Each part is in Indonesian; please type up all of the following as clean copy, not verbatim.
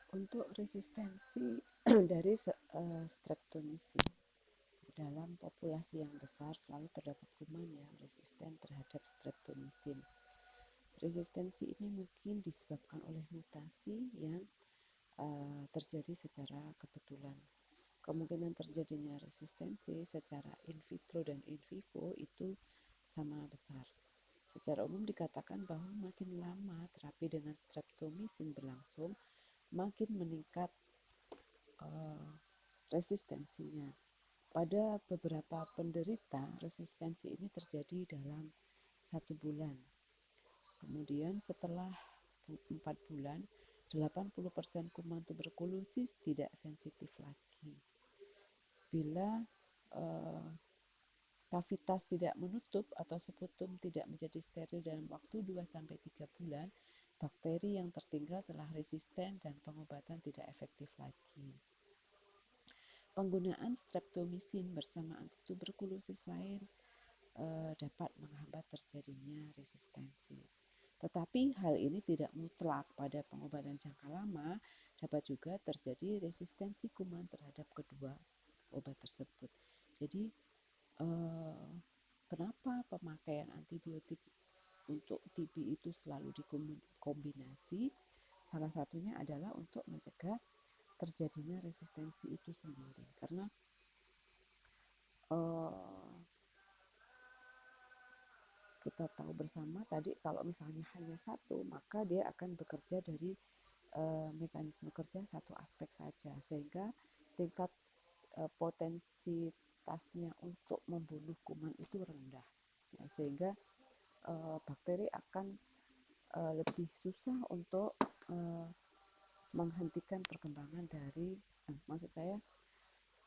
Untuk resistensi dari streptomycin, dalam populasi yang besar selalu terdapat kuman yang resisten terhadap streptomycin. Resistensi ini mungkin disebabkan oleh mutasi yang terjadi secara kebetulan. Kemungkinan terjadinya resistensi secara in vitro dan in vivo itu sama besar. Secara umum dikatakan bahwa makin lama terapi dengan streptomycin berlangsung, makin meningkat resistensinya. Pada beberapa penderita, resistensi ini terjadi dalam 1 bulan. Kemudian setelah 4 bulan, 80% kuman tuberkulosis tidak sensitif lagi. Bila kavitas tidak menutup atau seputum tidak menjadi steril dalam waktu 2-3 bulan, bakteri yang tertinggal telah resisten dan pengobatan tidak efektif lagi. Penggunaan streptomycin bersama antituberkulosis lain dapat menghambat terjadinya resistensi. Tetapi hal ini tidak mutlak. Pada pengobatan jangka lama dapat juga terjadi resistensi kuman terhadap kedua obat tersebut. Jadi kenapa pemakaian antibiotik untuk TB itu selalu dikombinasi? Salah satunya adalah untuk mencegah terjadinya resistensi itu sendiri. Karena kita tahu bersama tadi kalau misalnya hanya satu, maka dia akan bekerja dari mekanisme kerja satu aspek saja, sehingga tingkat potensitasnya untuk membunuh kuman itu rendah, ya, sehingga bakteri akan lebih susah untuk menghentikan perkembangan dari maksud saya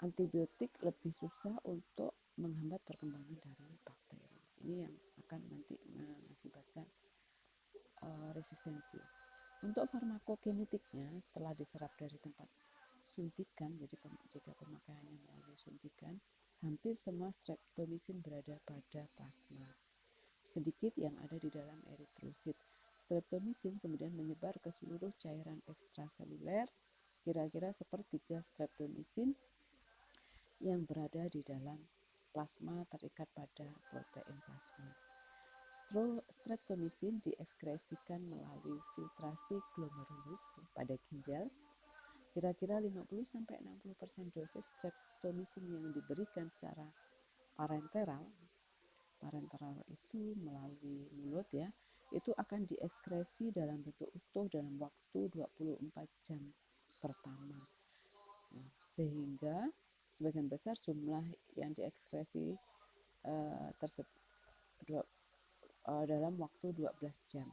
antibiotik lebih susah untuk menghambat perkembangan dari bakteri. Ini yang akan nanti mengakibatkan resistensi. Untuk farmakokinetiknya, setelah diserap dari tempat suntikan, jadi jika pemakaiannya melalui suntikan, hampir semua streptomycin berada pada plasma. Sedikit yang ada di dalam eritrosit. Streptomycin kemudian menyebar ke seluruh cairan ekstraseluler, kira-kira sepertiga streptomycin yang berada di dalam plasma terikat pada protein plasma. Streptomycin diekskresikan melalui filtrasi glomerulus pada ginjal. Kira-kira 50-60% dosis streptomycin yang diberikan secara parenteral itu melalui mulut, ya, itu akan diekskresi dalam bentuk utuh dalam waktu 24 jam pertama. Nah, sehingga sebagian besar jumlah yang diekskresi tersebut dalam waktu 12 jam.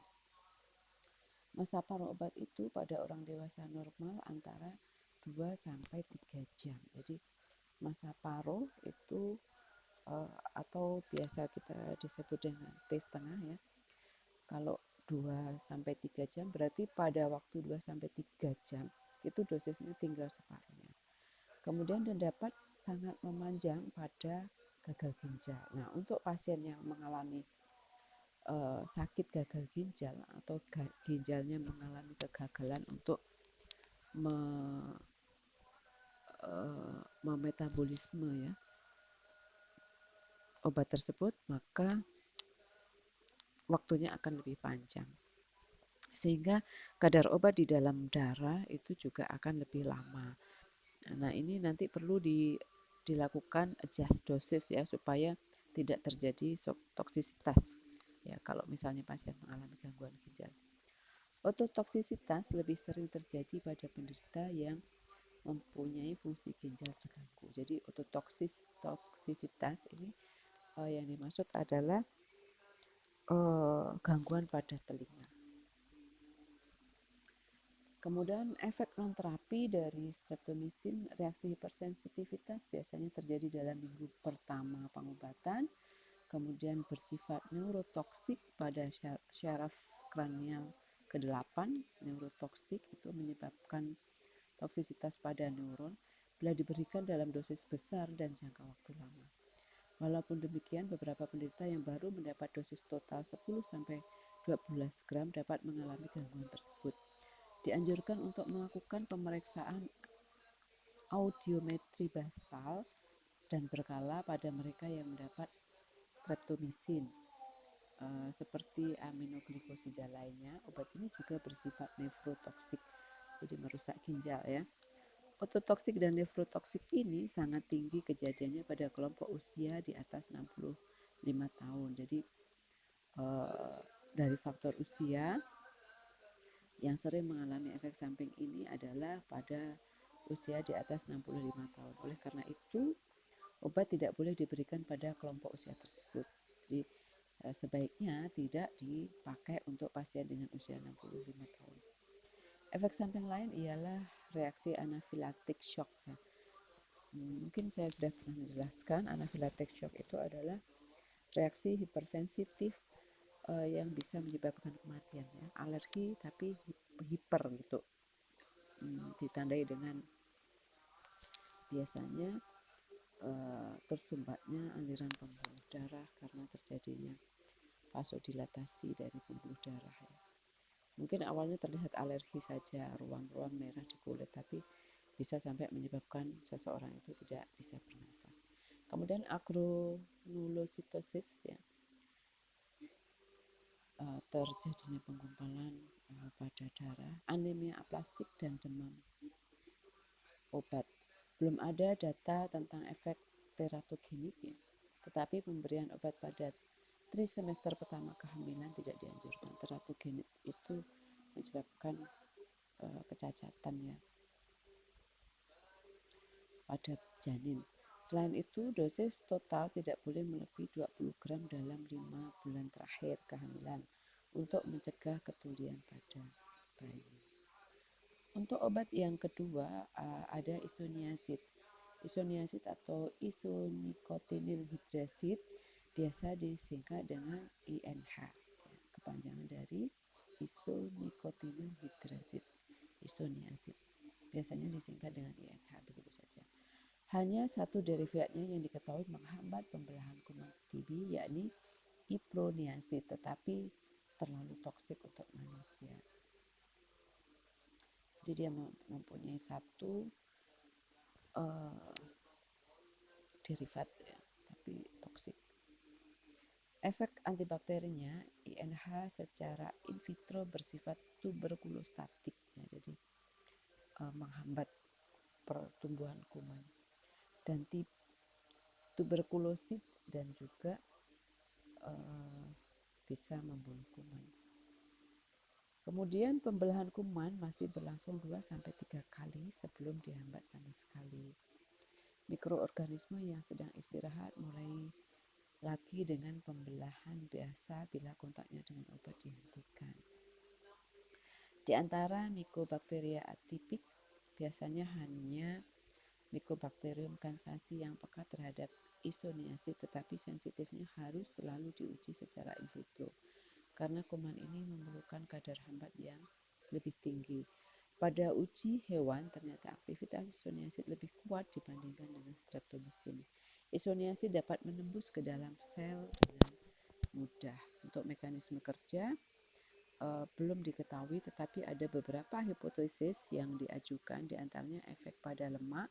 Masa paruh obat itu pada orang dewasa normal antara 2-3 jam. Jadi masa paruh itu atau biasa kita disebut dengan T setengah, ya. Kalau 2-3 jam berarti pada waktu 2-3 jam itu dosisnya tinggal separuhnya. Kemudian dan dapat sangat memanjang pada gagal ginjal. Nah, untuk pasien yang mengalami sakit gagal ginjal atau ginjalnya mengalami kegagalan untuk memetabolisme, ya, obat tersebut, maka waktunya akan lebih panjang, sehingga kadar obat di dalam darah itu juga akan lebih lama. Nah, ini nanti perlu dilakukan adjust dosis, ya, supaya tidak terjadi toksisitas, ya, kalau misalnya pasien mengalami gangguan ginjal. Ototoksisitas lebih sering terjadi pada penderita yang mempunyai fungsi ginjal terganggu. Jadi ototoksisitas ini yang dimaksud adalah gangguan pada telinga. Kemudian efek non-terapi dari streptomycin, reaksi hipersensitivitas biasanya terjadi dalam minggu pertama pengobatan, kemudian bersifat neurotoksik pada syaraf kranial ke-8. Neurotoksik itu menyebabkan toksisitas pada neuron bila diberikan dalam dosis besar dan jangka waktu lama. Walaupun demikian, beberapa penderita yang baru mendapat dosis total 10-12 gram dapat mengalami gangguan tersebut. Dianjurkan untuk melakukan pemeriksaan audiometri basal dan berkala pada mereka yang mendapat streptomycin. Seperti aminoglikosida lainnya, obat ini juga bersifat nefrotoksik, jadi merusak ginjal ya. Ototoksik dan nefrotoksik ini sangat tinggi kejadiannya pada kelompok usia di atas 65 tahun. Jadi dari faktor usia yang sering mengalami efek samping ini adalah pada usia di atas 65 tahun. Oleh karena itu, obat tidak boleh diberikan pada kelompok usia tersebut. Jadi sebaiknya tidak dipakai untuk pasien dengan usia 65 tahun. Efek samping lain ialah reaksi anafilaktik shock. Mungkin saya sudah pernah menjelaskan, anafilaktik shock itu adalah reaksi hipersensitif yang bisa menyebabkan kematian ya. Alergi tapi hiper gitu. Ditandai dengan biasanya tersumbatnya aliran pembuluh darah karena terjadinya vasodilatasi dari pembuluh darah ya. Mungkin awalnya terlihat alergi saja, ruam-ruam merah di kulit, tapi bisa sampai menyebabkan seseorang itu tidak bisa bernafas. Kemudian agranulositosis ya, terjadinya penggumpalan pada darah, anemia aplastik dan demam. Obat belum ada data tentang efek teratogenik ya, tetapi pemberian obat pada trimester pertama kehamilan tidak dianjurkan. Teratogenik itu menyebabkan kecacatan ya pada janin. Selain itu, dosis total tidak boleh melebihi 20 gram dalam 5 bulan terakhir kehamilan untuk mencegah ketulian pada bayi. Untuk obat yang kedua ada isoniazid. Isoniazid atau isonikotinil hidrazid biasa disingkat dengan INH. Kepanjangan dari isonikotinil hidrazid, isoniazid. Biasanya disingkat dengan INH, begitu saja. Hanya satu derivatnya yang diketahui menghambat pembelahan kuman TB, yakni iproniazid, tetapi terlalu toksik untuk manusia. Jadi dia mempunyai satu derivat ya, tapi toksik. Efek antibakterinya INH secara in vitro bersifat tuberkulostatik ya, jadi menghambat pertumbuhan kuman dan tuberkulosis dan juga bisa membunuh kuman. Kemudian pembelahan kuman masih berlangsung 2-3 kali sebelum dihambat sama sekali. Mikroorganisme yang sedang istirahat mulai lagi dengan pembelahan biasa bila kontaknya dengan obat dihentikan. Di antara Mycobacteria atipik, biasanya hanya Mycobacterium kansasi yang peka terhadap isoniazid, tetapi sensitifnya harus selalu diuji secara in vitro karena kuman ini memerlukan kadar hambat yang lebih tinggi. Pada uji hewan, ternyata aktivitas isoniazid lebih kuat dibandingkan dengan streptomycin. Isoniazid dapat menembus ke dalam sel dengan mudah. Untuk mekanisme kerja belum diketahui, tetapi ada beberapa hipotesis yang diajukan, diantaranya efek pada lemak,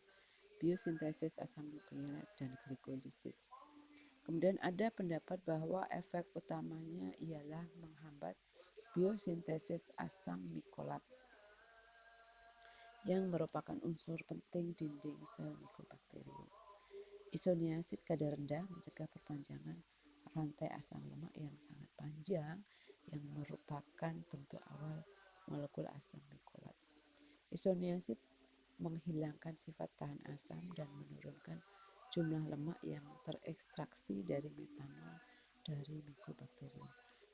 biosintesis asam nukleik, dan glikolisis. Kemudian ada pendapat bahwa efek utamanya ialah menghambat biosintesis asam mikolat yang merupakan unsur penting dinding sel Mycobacterium. Isoniazid kadar rendah mencegah perpanjangan rantai asam lemak yang sangat panjang yang merupakan bentuk awal molekul asam mikolat. Isoniazid menghilangkan sifat tahan asam dan menurunkan jumlah lemak yang terekstraksi dari metanol dari Mycobacterium.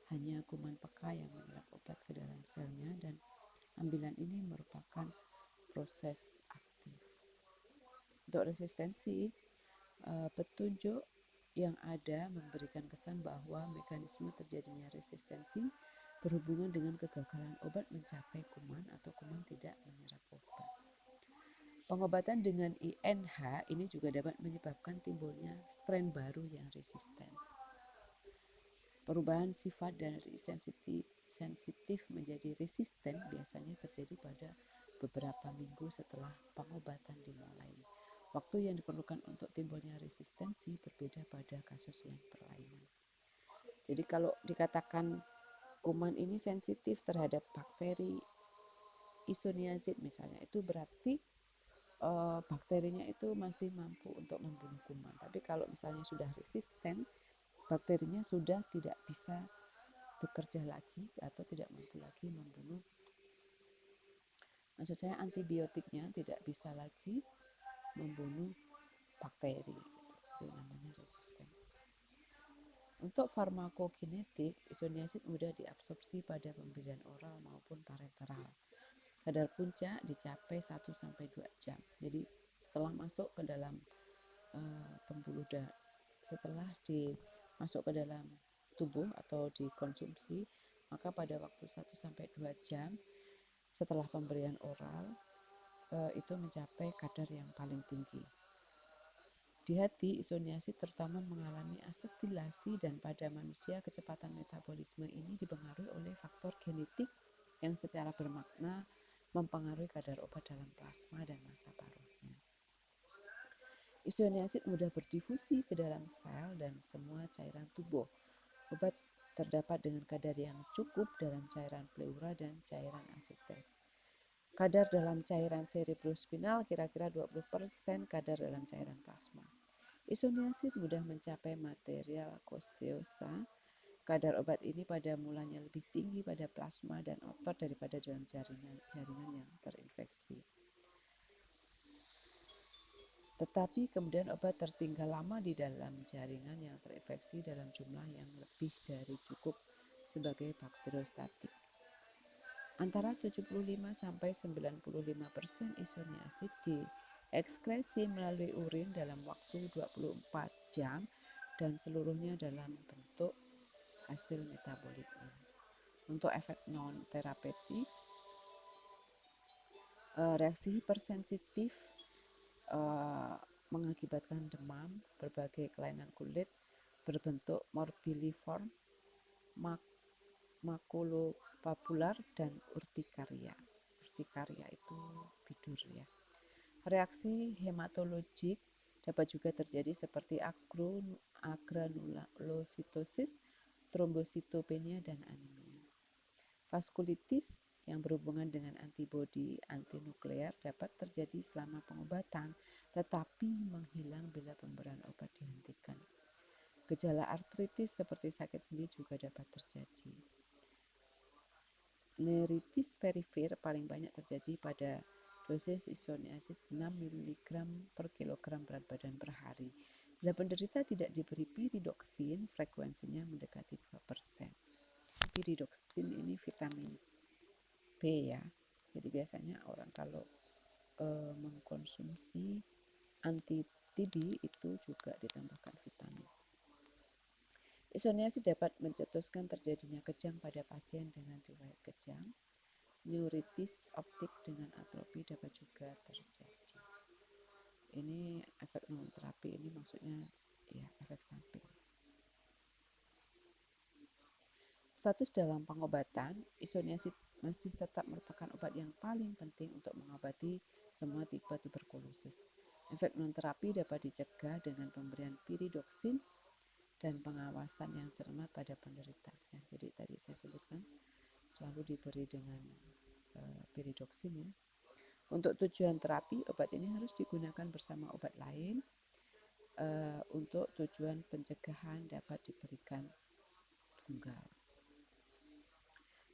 Hanya kuman peka yang menyerap obat ke dalam selnya dan ambilan ini merupakan proses aktif. Untuk resistensi, petunjuk yang ada memberikan kesan bahwa mekanisme terjadinya resistensi berhubungan dengan kegagalan obat mencapai kuman atau kuman tidak menyerap obat. Pengobatan dengan INH ini juga dapat menyebabkan timbulnya strain baru yang resisten. Perubahan sifat dari sensitif menjadi resisten biasanya terjadi pada beberapa minggu setelah pengobatan dimulai. Waktu yang diperlukan untuk timbulnya resistensi berbeda pada kasus yang berlainan. Jadi kalau dikatakan kuman ini sensitif terhadap bakteri isoniazid misalnya, itu berarti bakterinya itu masih mampu untuk membunuh kuman. Tapi kalau misalnya sudah resisten, bakterinya sudah tidak bisa bekerja lagi atau tidak mampu lagi membunuh. Maksud saya antibiotiknya tidak bisa lagi membunuh bakteri. Itu namanya resisten. Untuk farmakokinetik, isoniazid mudah diabsorpsi pada pemberian oral maupun parenteral. Kadar puncak dicapai 1-2 jam. Jadi setelah masuk ke dalam pembuluh darah, setelah masuk ke dalam tubuh atau dikonsumsi, maka pada waktu 1-2 jam setelah pemberian oral itu mencapai kadar yang paling tinggi. Di hati, isoniazid terutama mengalami asetilasi dan pada manusia kecepatan metabolisme ini dipengaruhi oleh faktor genetik yang secara bermakna mempengaruhi kadar obat dalam plasma dan massa paruhnya. Isoniazid mudah berdifusi ke dalam sel dan semua cairan tubuh. Obat terdapat dengan kadar yang cukup dalam cairan pleura dan cairan asetes. Kadar dalam cairan cerebrospinal kira-kira 20% kadar dalam cairan plasma. Isoniazid mudah mencapai material gaseosa. Kadar obat ini pada mulanya lebih tinggi pada plasma dan otot daripada dalam jaringan yang terinfeksi. Tetapi kemudian obat tertinggal lama di dalam jaringan yang terinfeksi dalam jumlah yang lebih dari cukup sebagai bakteriostatik. Antara 75-95% isoniazid diekskresi melalui urin dalam waktu 24 jam dan seluruhnya dalam bentuk hasil metaboliknya. Untuk efek non-terapeutik, reaksi hipersensitif mengakibatkan demam, berbagai kelainan kulit berbentuk morbilliform, makulopapular, dan urtikaria. Urtikaria itu bidur ya. Reaksi hematologik dapat juga terjadi seperti agranulositosis, trombositopenia, dan anemia. Vaskulitis yang berhubungan dengan antibodi antinuklear dapat terjadi selama pengobatan, tetapi menghilang bila pemberian obat dihentikan. Gejala artritis seperti sakit sendi juga dapat terjadi. Neuritis perifer paling banyak terjadi pada dosis isoniazid 6 mg per kilogram berat badan per hari. Bila penderita tidak diberi piridoksin, frekuensinya mendekati 2%. Piridoksin ini vitamin B ya. Jadi biasanya orang kalau mengkonsumsi anti TB itu juga ditambahkan vitamin. Isoniazid dapat mencetuskan terjadinya kejang pada pasien dengan riwayat kejang. Neuritis optik dengan atrofi dapat juga terjadi. Ini efek non terapi, ini maksudnya ya efek samping. Status dalam pengobatan, isoniazid masih tetap merupakan obat yang paling penting untuk mengobati semua tipe tuberkulosis. Efek non-terapi dapat dicegah dengan pemberian piridoksin dan pengawasan yang cermat pada penderita. Ya, jadi tadi saya sebutkan selalu diberi dengan piridoksin ya. Untuk tujuan terapi, obat ini harus digunakan bersama obat lain. Untuk tujuan pencegahan dapat diberikan tunggal.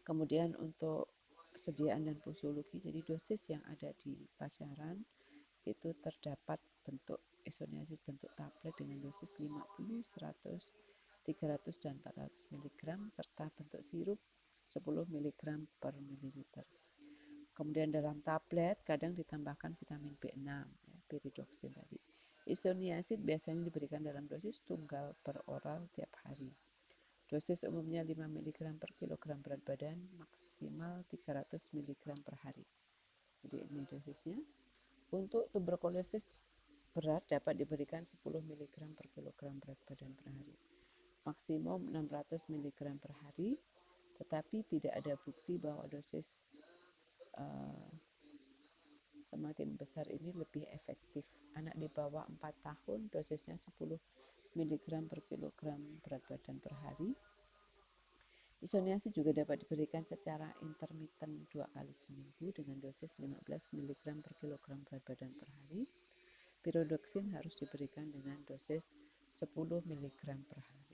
Kemudian untuk sediaan dan posologi, jadi dosis yang ada di pasaran itu terdapat bentuk isoniazid bentuk tablet dengan dosis 50, 100, 300 dan 400 mg serta bentuk sirup 10 mg per mililiter. Kemudian dalam tablet kadang ditambahkan vitamin B6, ya, piridoksin tadi. Isoniazid biasanya diberikan dalam dosis tunggal per oral tiap hari. Dosis umumnya 5 mg per kilogram berat badan, maksimal 300 mg per hari. Jadi ini dosisnya. Untuk tuberkulosis berat dapat diberikan 10 mg per kilogram berat badan per hari. Maksimum 600 mg per hari. tetapi tidak ada bukti bahwa dosis semakin besar ini lebih efektif. Anak di bawah 4 tahun dosisnya 10 mg per kilogram berat badan per hari. Isoniazid juga dapat diberikan secara intermiten 2 kali seminggu dengan dosis 15 mg per kilogram berat badan per hari. Pirodoksin harus diberikan dengan dosis 10 mg per hari.